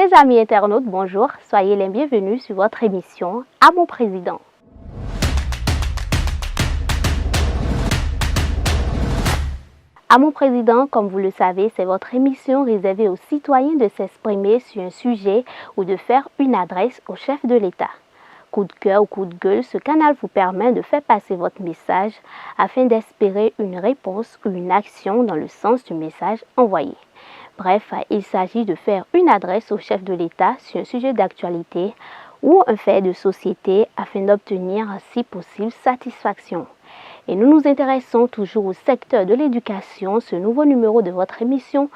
Chers amis internautes, bonjour. Soyez les bienvenus sur votre émission « À mon président ». À mon président, comme vous le savez, c'est votre émission réservée aux citoyens de s'exprimer sur un sujet ou de faire une adresse au chef de l'État. Coup de cœur ou coup de gueule, ce canal vous permet de faire passer votre message afin d'espérer une réponse ou une action dans le sens du message envoyé. Bref, il s'agit de faire une adresse au chef de l'État sur un sujet d'actualité ou un fait de société afin d'obtenir, si possible, satisfaction. Et nous nous intéressons toujours au secteur de l'éducation. Ce nouveau numéro de votre émission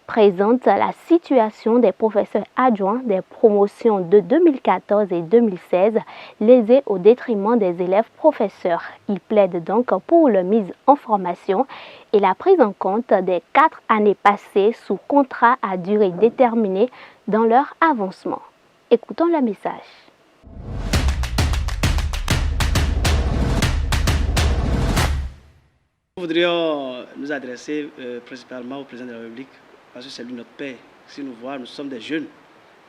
présente la situation des professeurs adjoints des promotions de 2014 et 2016, lésés au détriment des élèves professeurs. Il plaide donc pour leur mise en formation et la prise en compte des 4 années passées sous contrat à durée déterminée dans leur avancement. Écoutons le message. Nous voudrions nous adresser principalement au président de la République parce que c'est lui notre père. Si nous voyons, nous sommes des jeunes.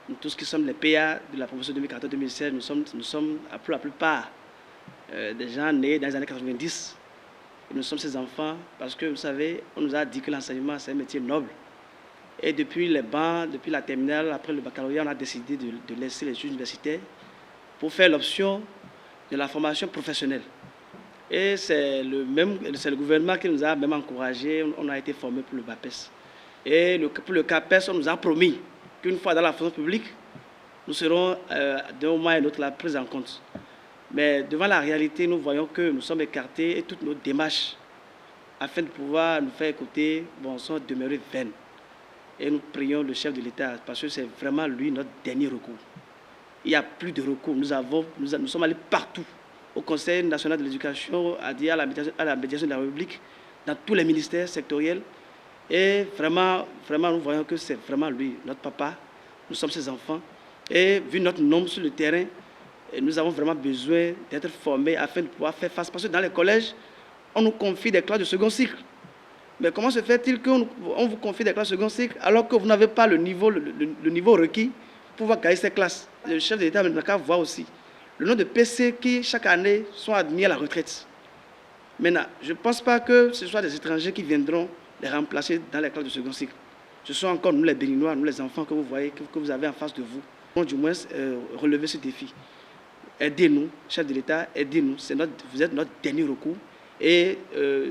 Nous tous qui sommes les PA de la promotion 2014-2016, nous sommes pour la plupart des gens nés dans les années 90. Et nous sommes ces enfants parce que vous savez, on nous a dit que l'enseignement c'est un métier noble. Et depuis les bancs, depuis la terminale, après le baccalauréat, on a décidé de laisser les études universitaires pour faire l'option de la formation professionnelle. Et c'est le gouvernement qui nous a même encouragés. On a été formés pour le BAPES. Et pour le CAPES, on nous a promis qu'une fois dans la fonction publique, nous serons d'un moment à l'autre pris en compte. Mais devant la réalité, nous voyons que nous sommes écartés et toutes nos démarches afin de pouvoir nous faire écouter sont demeurées vaines. Et nous prions le chef de l'État parce que c'est vraiment lui notre dernier recours. Il n'y a plus de recours. Nous sommes allés partout. Au Conseil national de l'éducation, à la médiation de la République, dans tous les ministères sectoriels. Et vraiment, nous voyons que c'est vraiment lui, notre papa. Nous sommes ses enfants. Et vu notre nombre sur le terrain, nous avons vraiment besoin d'être formés afin de pouvoir faire face. Parce que dans les collèges, on nous confie des classes de second cycle. Mais comment se fait-il qu'on vous confie des classes de second cycle alors que vous n'avez pas le niveau requis pour pouvoir gagner ces classes? Le chef de l'État n'a qu'à voir aussi le nombre de PC qui, chaque année, sont admis à la retraite. Maintenant, je ne pense pas que ce soit des étrangers qui viendront les remplacer dans les classes de second cycle. Ce sont encore nous, les Béninois, nous, les enfants que vous voyez, que vous avez en face de vous. Donc, du moins, relever ce défi. Aidez-nous, chef de l'État, aidez-nous. Vous êtes notre dernier recours. Et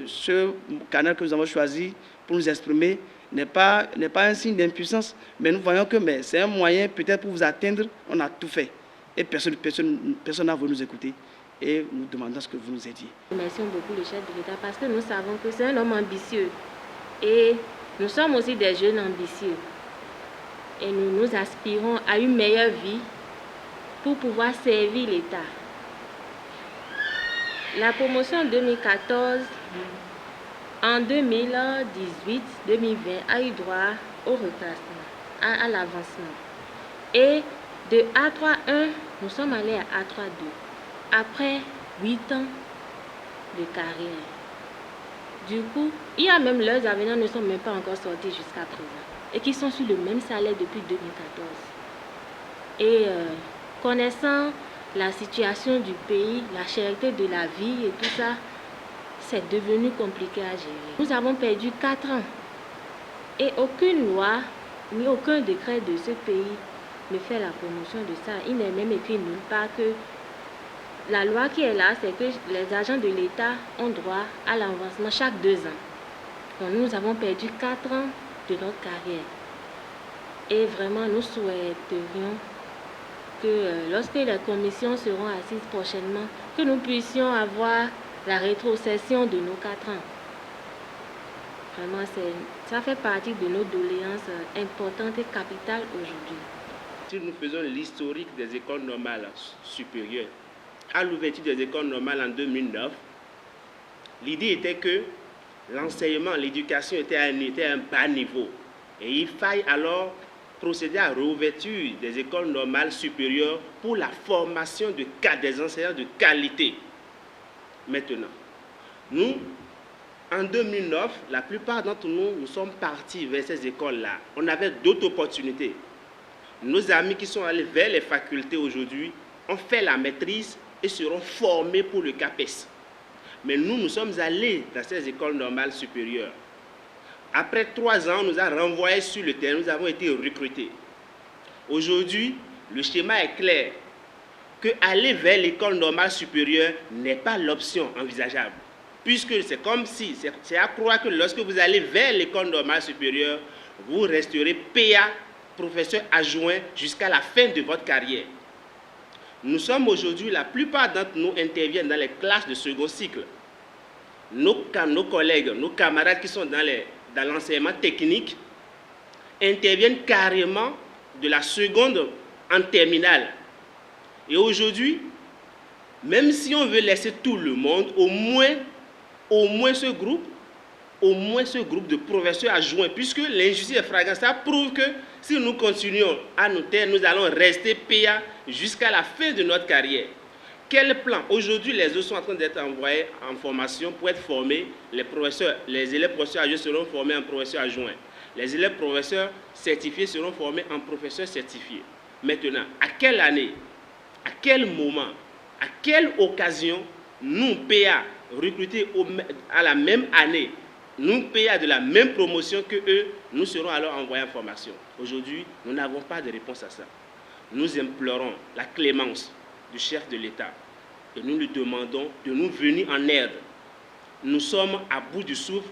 ce canal que nous avons choisi pour nous exprimer n'est pas un signe d'impuissance, mais nous voyons que c'est un moyen peut-être pour vous atteindre. On a tout fait. Et personne n'a voulu nous écouter. Et nous demandons ce que vous nous aidiez. Remercions beaucoup le chef de l'État parce que nous savons que c'est un homme ambitieux. Et nous sommes aussi des jeunes ambitieux. Et nous aspirons à une meilleure vie pour pouvoir servir l'État. La promotion 2014, en 2018-2020, a eu droit au reclassement, à l'avancement. Et de A3-1, nous sommes allés à A3-2, après 8 ans de carrière. Du coup, il y a même leurs avenants ne sont même pas encore sortis jusqu'à présent et qui sont sur le même salaire depuis 2014. Et connaissant la situation du pays, la cherté de la vie et tout ça, c'est devenu compliqué à gérer. Nous avons perdu 4 ans et aucune loi ni aucun décret de ce pays ne fait la promotion de ça. Il n'est même écrit nulle part que la loi qui est là, c'est que les agents de l'État ont droit à l'avancement chaque 2 ans. Donc nous avons perdu 4 ans de notre carrière. Et vraiment, nous souhaiterions que lorsque les commissions seront assises prochainement, que nous puissions avoir la rétrocession de nos 4 ans. Vraiment, ça fait partie de nos doléances importantes et capitales aujourd'hui. Si nous faisons l'historique des écoles normales supérieures, à l'ouverture des écoles normales en 2009, l'idée était que l'enseignement, l'éducation était à un bas niveau. Et il faille alors procéder à l'ouverture des écoles normales supérieures pour la formation des enseignants de qualité. Maintenant, nous, en 2009, la plupart d'entre nous, nous sommes partis vers ces écoles-là. On avait d'autres opportunités. Nos amis qui sont allés vers les facultés aujourd'hui ont fait la maîtrise et seront formés pour le CAPES. Mais nous sommes allés dans ces écoles normales supérieures. Après 3 ans, on nous a renvoyés sur le terrain, nous avons été recrutés. Aujourd'hui, le schéma est clair, que aller vers l'école normale supérieure n'est pas l'option envisageable. Puisque c'est comme si, c'est à croire que lorsque vous allez vers l'école normale supérieure, vous resterez PA, professeur adjoint, jusqu'à la fin de votre carrière. Nous sommes aujourd'hui, la plupart d'entre nous interviennent dans les classes de second cycle. Nos collègues, nos camarades qui sont dans l'enseignement technique interviennent carrément de la seconde en terminale. Et aujourd'hui, même si on veut laisser tout le monde, au moins ce groupe de professeurs adjoints, puisque l'injustice est flagrante, ça prouve que si nous continuons à nous taire, nous allons rester PA jusqu'à la fin de notre carrière. Quel plan? Aujourd'hui, les autres sont en train d'être envoyés en formation pour être formés. Les élèves professeurs adjoints seront formés en professeurs adjoints. Les élèves professeurs certifiés seront formés en professeurs certifiés. Maintenant, à quelle année, à quel moment, à quelle occasion, nous, PA, recrutés à la même année, nous, PA de la même promotion que eux, nous serons alors envoyés en formation? Aujourd'hui, nous n'avons pas de réponse à ça. Nous implorons la clémence du chef de l'État et nous lui demandons de nous venir en aide. Nous sommes à bout du souffle.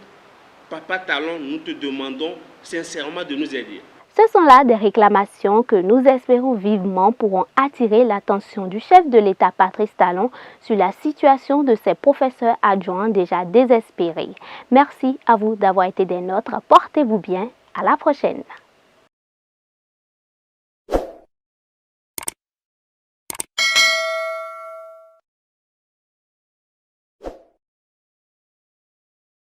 Papa Talon, nous te demandons sincèrement de nous aider. Ce sont là des réclamations que nous espérons vivement pourront attirer l'attention du chef de l'État Patrice Talon sur la situation de ses professeurs adjoints déjà désespérés. Merci à vous d'avoir été des nôtres. Portez-vous bien. À la prochaine.